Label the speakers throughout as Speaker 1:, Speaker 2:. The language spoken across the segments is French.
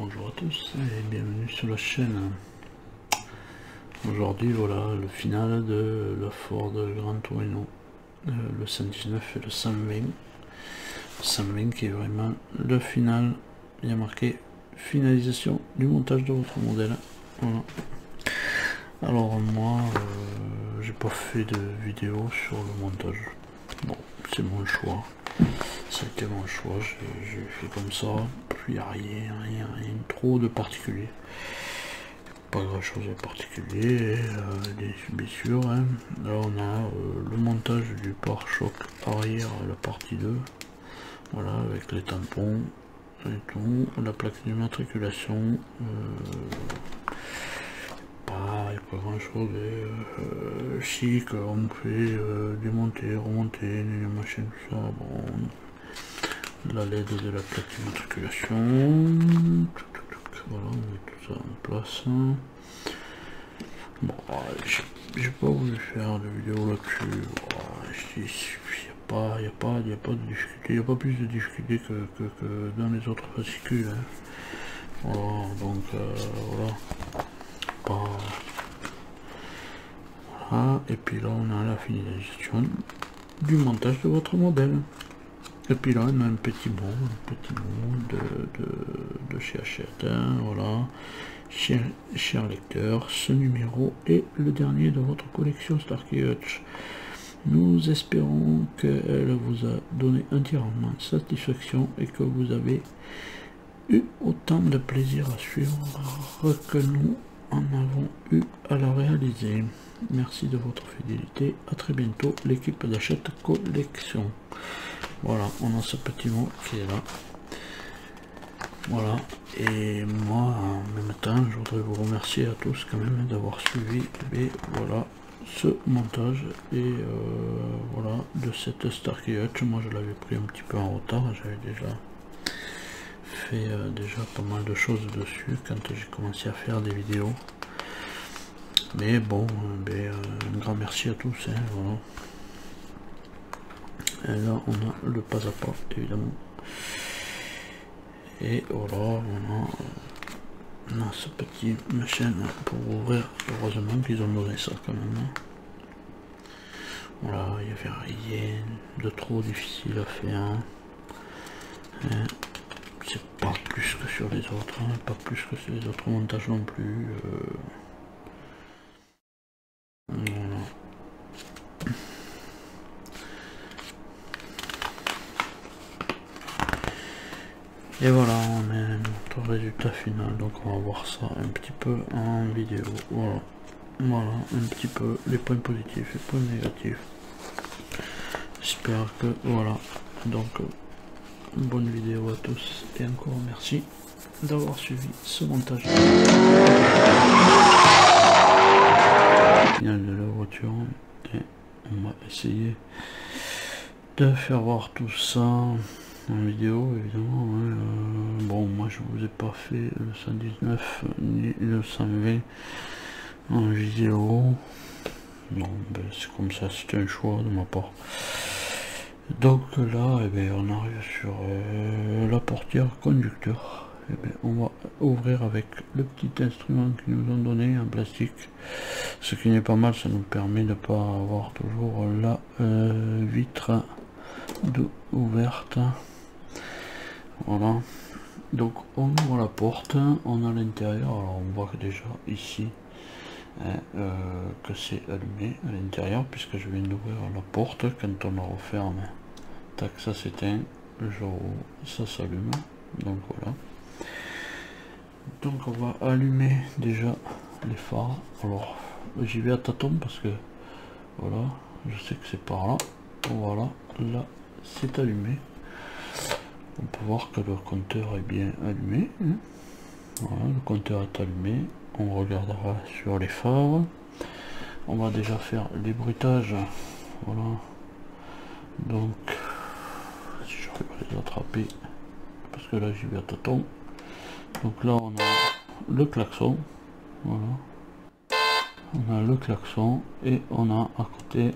Speaker 1: Bonjour à tous et bienvenue sur la chaîne. Aujourd'hui voilà le final de la Ford Gran Torino, le 119 et le 120. Le 120 qui est vraiment le final. Il y a marqué finalisation du montage de votre modèle. Voilà. Alors moi j'ai pas fait de vidéo sur le montage. Bon, c'est mon choix. C'était mon choix, j'ai fait comme ça, puis il n'y a rien trop de particulier. Pas grand chose de particulier, bien sûr. Hein. Là on a le montage du pare-choc arrière, la partie 2. Voilà, avec les tampons et tout, la plaque d'immatriculation. Il n'y a pas grand chose chic, on fait démonter, remonter, les machines, tout ça, bon, la LED de la plaque d'immatriculation, voilà, on met tout ça en place. Bon, j'ai pas voulu faire de vidéo là-dessus, il n'y a pas de difficulté, il n'y a pas plus de difficulté que dans les autres fascicules, hein. Voilà, donc voilà. Voilà, et puis là on a la finalisation du montage de votre modèle. Et puis là on a un petit mot de chez Hachette, hein, voilà. Cher lecteur, ce numéro est le dernier de votre collection Starkey Hutch. Nous espérons qu'elle vous a donné entièrement satisfaction et que vous avez eu autant de plaisir à suivre que nous en avons eu à la réaliser. Merci de votre fidélité. À très bientôt, l'équipe d'Hachette Collection. Voilà, on a ce petit mot qui est là. Voilà, et moi en même temps, je voudrais vous remercier à tous quand même d'avoir suivi voilà ce montage et voilà de cette Starkey Hutch. Moi je l'avais pris un petit peu en retard, j'avais déjà fait déjà pas mal de choses dessus quand j'ai commencé à faire des vidéos, mais bon, un grand merci à tous, hein, voilà. Et là on a le pas à pas évidemment, et voilà on a ce petit machin pour ouvrir. Heureusement qu'ils ont donné ça quand même, hein. Voilà, il n'y avait rien de trop difficile à faire, hein. C'est pas plus que sur les autres, hein, pas plus que sur les autres montages non plus. Voilà. Et voilà, on a notre résultat final, donc on va voir ça un petit peu en vidéo. Voilà, voilà un petit peu les points positifs et les points négatifs. J'espère que voilà, donc bonne vidéo à tous et encore merci d'avoir suivi ce montage. Final de la voiture, et on va essayer de faire voir tout ça en vidéo évidemment, hein. Bon, moi je vous ai pas fait le 119 ni le 120 en vidéo, non, c'est comme ça, c'est un choix de ma part. Donc là on arrive sur la portière conducteur. On va ouvrir avec le petit instrument qu'ils nous ont donné en plastique, ce qui n'est pas mal, ça nous permet de pas avoir toujours la vitre ouverte. Voilà, donc on ouvre la porte, on a l'intérieur. Alors on voit que déjà ici que c'est allumé à l'intérieur, puisque je viens d'ouvrir la porte. Quand on la referme, tac, ça s'éteint, le jour où ça s'allume. Donc voilà, donc on va allumer déjà les phares. Alors j'y vais à tâtons parce que voilà, je sais que c'est par là. Voilà, là c'est allumé. On peut voir que le compteur est bien allumé, hein. Voilà, le compteur est allumé. On regardera sur les phares. On va déjà faire les bruitages. Voilà, donc si j'arrive à les attraper, parce que là j'y vais à tâtons. Donc là on a le klaxon, voilà, on a le klaxon et on a à côté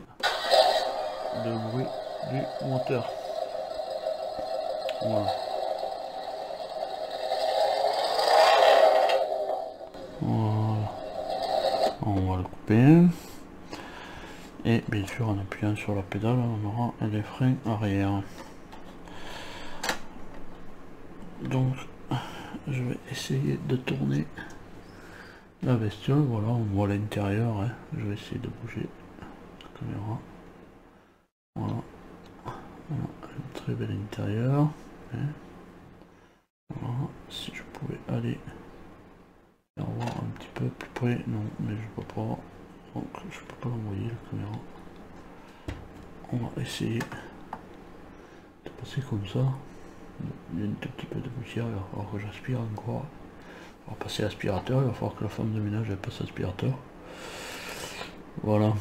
Speaker 1: le bruit du moteur. Voilà. européen. Et bien sûr en appuyant sur la pédale on aura les freins arrière. Donc je vais essayer de tourner la bestiole. Voilà, on voit l'intérieur, hein. Je vais essayer de bouger la caméra. Voilà, voilà un très bel intérieur, hein. Voilà, si je pouvais aller faire voir un petit peu plus près, non mais je peux pas, donc je peux pas l'envoyer la caméra. On va essayer de passer comme ça. Il y a un tout petit peu de poussière, il va falloir que j'aspire encore. On va passer l'aspirateur, il va falloir que la femme de ménage elle passe l'aspirateur. Voilà,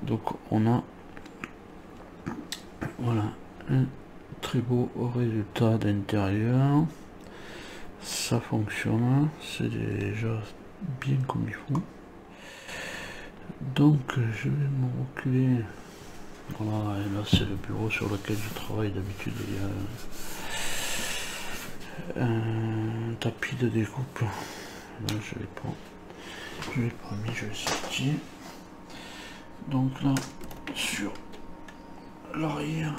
Speaker 1: donc on a voilà un très beau résultat d'intérieur. Ça fonctionne, c'est déjà bien comme il faut. Donc je vais me reculer. Voilà, et là c'est le bureau sur lequel je travaille d'habitude. Il y a un tapis de découpe. Là je l'ai pas mis, je l'ai sorti. Donc là sur l'arrière,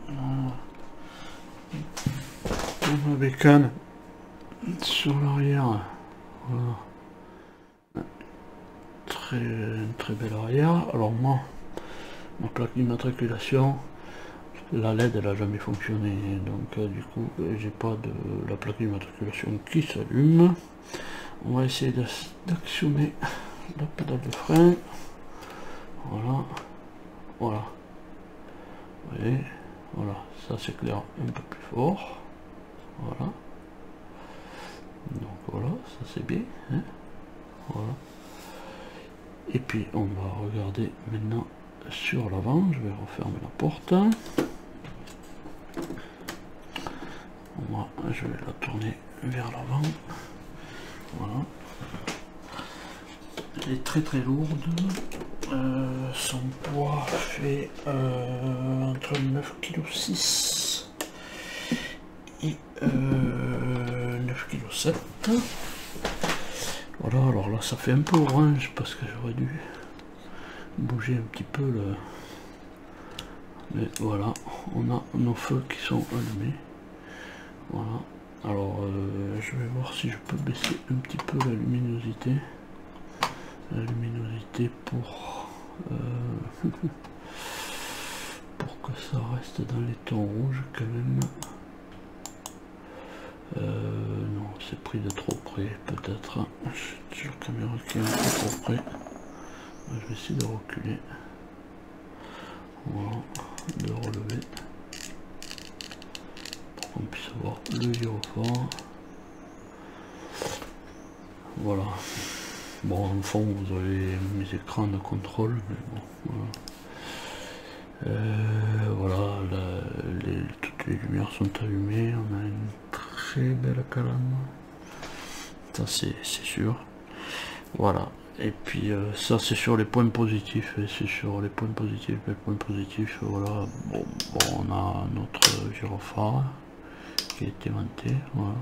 Speaker 1: voilà, ma bécane sur l'arrière, voilà, très bel arrière. Alors moi, ma plaque d'immatriculation, la LED elle a jamais fonctionné, donc du coup j'ai pas de la plaque d'immatriculation qui s'allume. On va essayer d'actionner la pédale de frein. Voilà, voilà, vous voyez, voilà, ça s'éclaire un peu plus fort. Voilà, donc voilà, ça c'est bien, hein, voilà. Et puis on va regarder maintenant sur l'avant. Je vais refermer la porte. Moi je vais la tourner vers l'avant. Voilà, elle est très lourde. Son poids fait entre 9,6 kg et 9,7 kg. Voilà, alors là ça fait un peu orange parce que j'aurais dû bouger un petit peu le... Mais voilà, on a nos feux qui sont allumés. Voilà, alors je vais voir si je peux baisser un petit peu la luminosité. La luminosité pour pour que ça reste dans les tons rouges quand même. Non, c'est pris de trop près peut-être. Sur la caméra qui est un peu trop près. Je vais essayer de reculer. Voilà, de relever pour qu'on puisse voir le gyrophare. Voilà. Bon, en fond, vous avez mes écrans de contrôle, mais bon, voilà. Voilà, toutes les lumières sont allumées. On a une très belle calame. Ça, c'est sûr. Voilà. Et puis, ça, c'est sur les points positifs. Et c'est sur les points positifs. Les points positifs, voilà. Bon, on a notre gyrophare qui est aimanté. Voilà.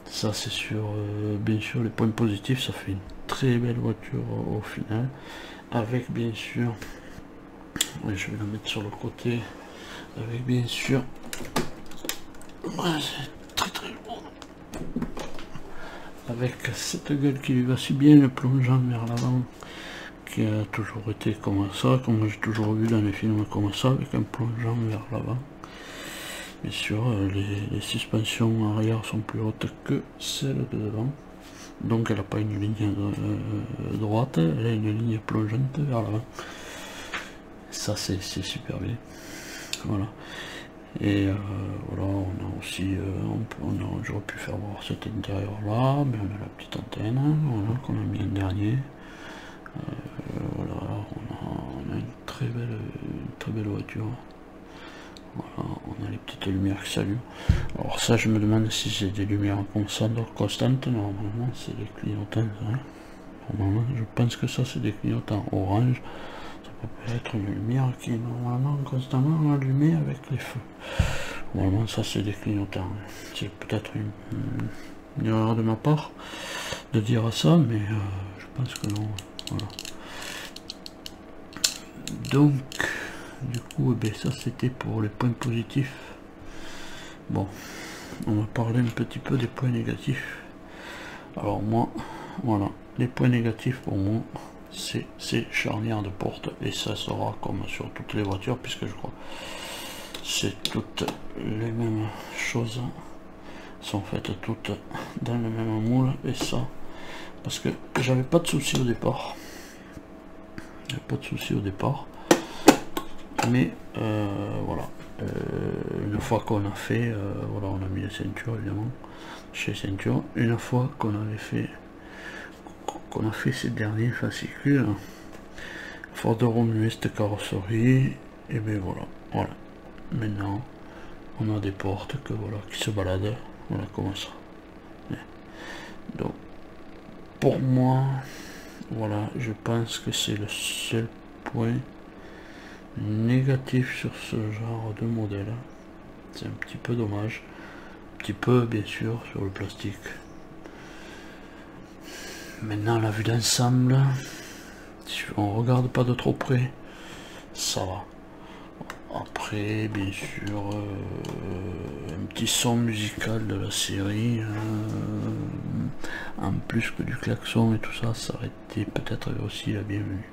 Speaker 1: Ça c'est sur, bien sûr, les points positifs. Ça fait une très belle voiture au final, avec bien sûr, et je vais la mettre sur le côté, avec bien sûr, c'est très lourd, avec cette gueule qui lui va si bien, le plongeant vers l'avant, qui a toujours été comme ça, comme j'ai toujours vu dans les films comme ça, avec un plongeant vers l'avant. Bien sûr, les suspensions arrière sont plus hautes que celles de devant, donc elle n'a pas une ligne droite, elle a une ligne plongeante vers l'avant. Ça c'est super bien. Voilà. Et voilà, on a aussi, j'aurais pu faire voir cet intérieur là, mais on a la petite antenne, voilà, qu'on a mis en dernier. Voilà, on a une très belle voiture. Voilà, on a les petites lumières qui s'allument. Alors ça, je me demande si c'est des lumières constantes. Normalement c'est des clignotants, hein. Normalement je pense que ça c'est des clignotants orange. Ça peut être une lumière qui est normalement constamment allumée avec les feux. Normalement ça c'est des clignotants. C'est peut-être une erreur de ma part, de dire ça, mais je pense que non. Voilà. Donc, du coup, eh bien, ça c'était pour les points positifs. Bon, on va parler un petit peu des points négatifs. Alors moi, voilà, les points négatifs pour moi, c'est ces charnières de porte, et ça sera comme sur toutes les voitures, puisque je crois c'est toutes les mêmes choses, sont faites toutes dans le même moule, et ça, parce que j'avais pas de souci au départ, mais voilà, une fois qu'on a fait, voilà, on a mis la ceinture évidemment, chez ceinture, une fois qu'on a fait ces derniers fascicules, force de remuer cette carrosserie, et bien voilà, maintenant on a des portes que voilà qui se baladent, voilà comment ça. Donc pour moi, voilà, je pense que c'est le seul point négatif sur ce genre de modèle. C'est un petit peu dommage, un petit peu bien sûr sur le plastique. Maintenant la vue d'ensemble, si on regarde pas de trop près, ça va. Après bien sûr un petit son musical de la série, en plus que du klaxon et tout ça, ça aurait été peut-être aussi la bienvenue.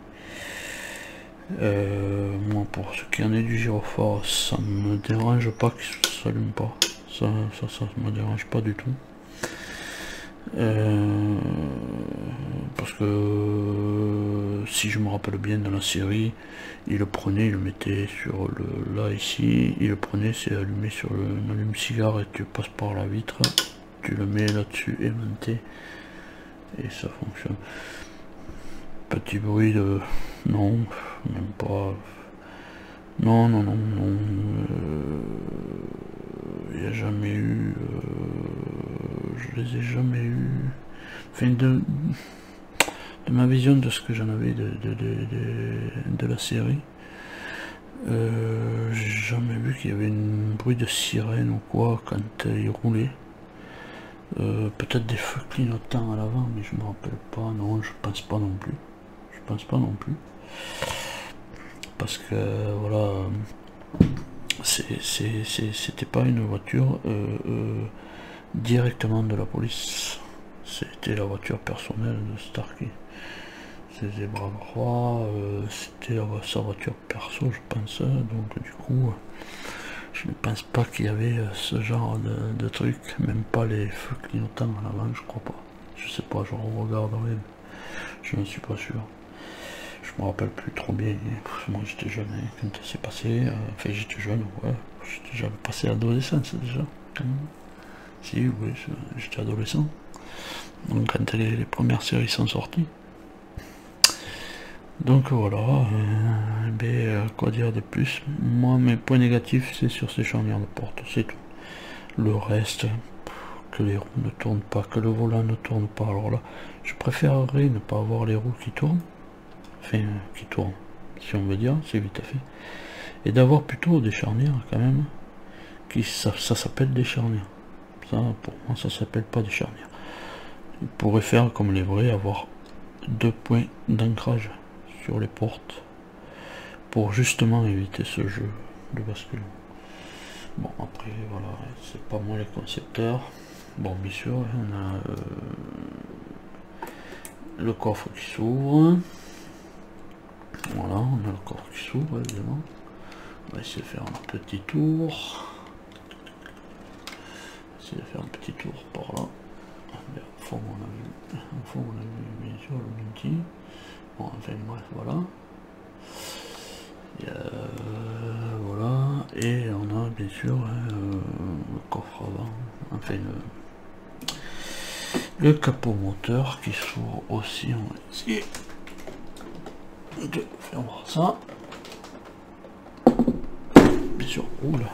Speaker 1: Moi pour ce qui en est du gyrophare, ça me dérange pas qu'il s'allume pas, ça me dérange pas du tout. Parce que si je me rappelle bien dans la série, il le prenait, il le mettait sur le là ici, il le prenait, c'est allumé sur le allume-cigare et tu passes par la vitre, tu le mets là-dessus aimanté et ça fonctionne. Petit bruit de non, même pas. Non, il n'y a jamais eu, je les ai jamais eu, enfin de ma vision de ce que j'en avais de la série, j'ai jamais vu qu'il y avait un bruit de sirène ou quoi quand il roulait. Peut-être des feux clignotants à l'avant, mais je me rappelle pas, non, je pense pas non plus, parce que voilà, c'était pas une voiture directement de la police, c'était la voiture personnelle de Starkey. C'était bras droit, c'était sa voiture perso, je pense, donc du coup je ne pense pas qu'il y avait ce genre de truc, même pas les feux clignotants à l'avant, je crois pas, je sais pas, je regarderai, je ne suis pas sûr. Je me rappelle plus trop bien, moi j'étais jeune quand ça s'est passé, enfin j'étais jeune, ouais, j'avais passé l'adolescence déjà, si oui, j'étais adolescent, donc quand les premières séries sont sorties. Donc voilà, quoi dire de plus, moi mes points négatifs c'est sur ces charnières de porte, c'est tout. Le reste, que les roues ne tournent pas, que le volant ne tourne pas, alors là, je préférerais ne pas avoir les roues qui tournent, enfin qui tournent, si on veut dire, c'est vite fait, et d'avoir plutôt des charnières quand même, qui ça s'appelle des charnières, ça pour moi ça s'appelle pas des charnières. Il pourrait faire comme les vrais, avoir 2 points d'ancrage sur les portes, pour justement éviter ce jeu de bascule. Bon après voilà, c'est pas moi les concepteurs. Bon bien sûr on a le coffre qui s'ouvre, voilà, on a le coffre qui s'ouvre évidemment. On va essayer de faire un petit tour, par là. Au fond on a vu bien sûr le multi. Bon enfin bref voilà. Voilà, et on a bien sûr le coffre avant, enfin le capot moteur qui s'ouvre aussi. On va essayer de faire voir ça. Bien sûr, oula.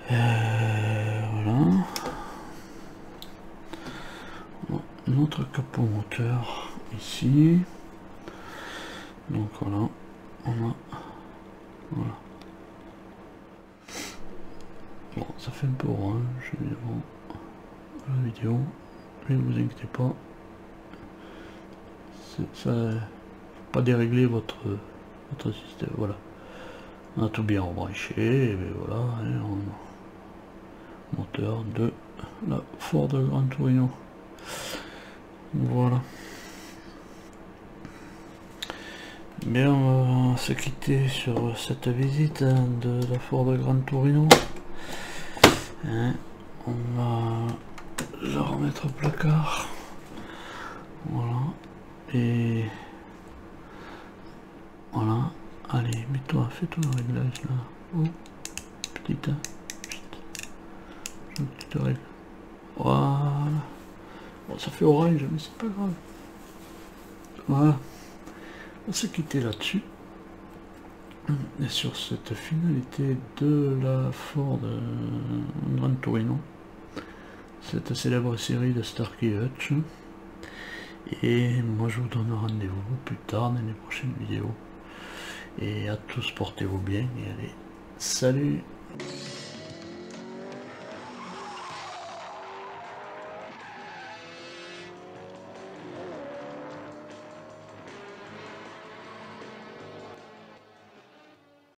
Speaker 1: Voilà. Notre capot moteur ici. Donc voilà, on a, voilà. Bon, ça fait un peu orange évidemment la vidéo, ne vous inquiétez pas. Ça, faut pas dérégler votre système. Voilà. On a tout bien rebranché, et bien voilà, hein, moteur de la Ford Gran Torino. Voilà. Bien, on va se quitter sur cette visite de la Ford Gran Torino. Hein, on va la remettre au placard. Voilà. Et voilà. Allez, mets-toi, fais-toi le réglage là. Oh, petite, hein. Petite règle. Voilà. Bon, ça fait orange, mais c'est pas grave. Voilà. On va se quitter là-dessus. Et sur cette finalité de la Ford Gran Torino, cette célèbre série de Starkey Hutch. Et moi je vous donne rendez-vous plus tard dans les prochaines vidéos. Et à tous, portez-vous bien et allez, salut!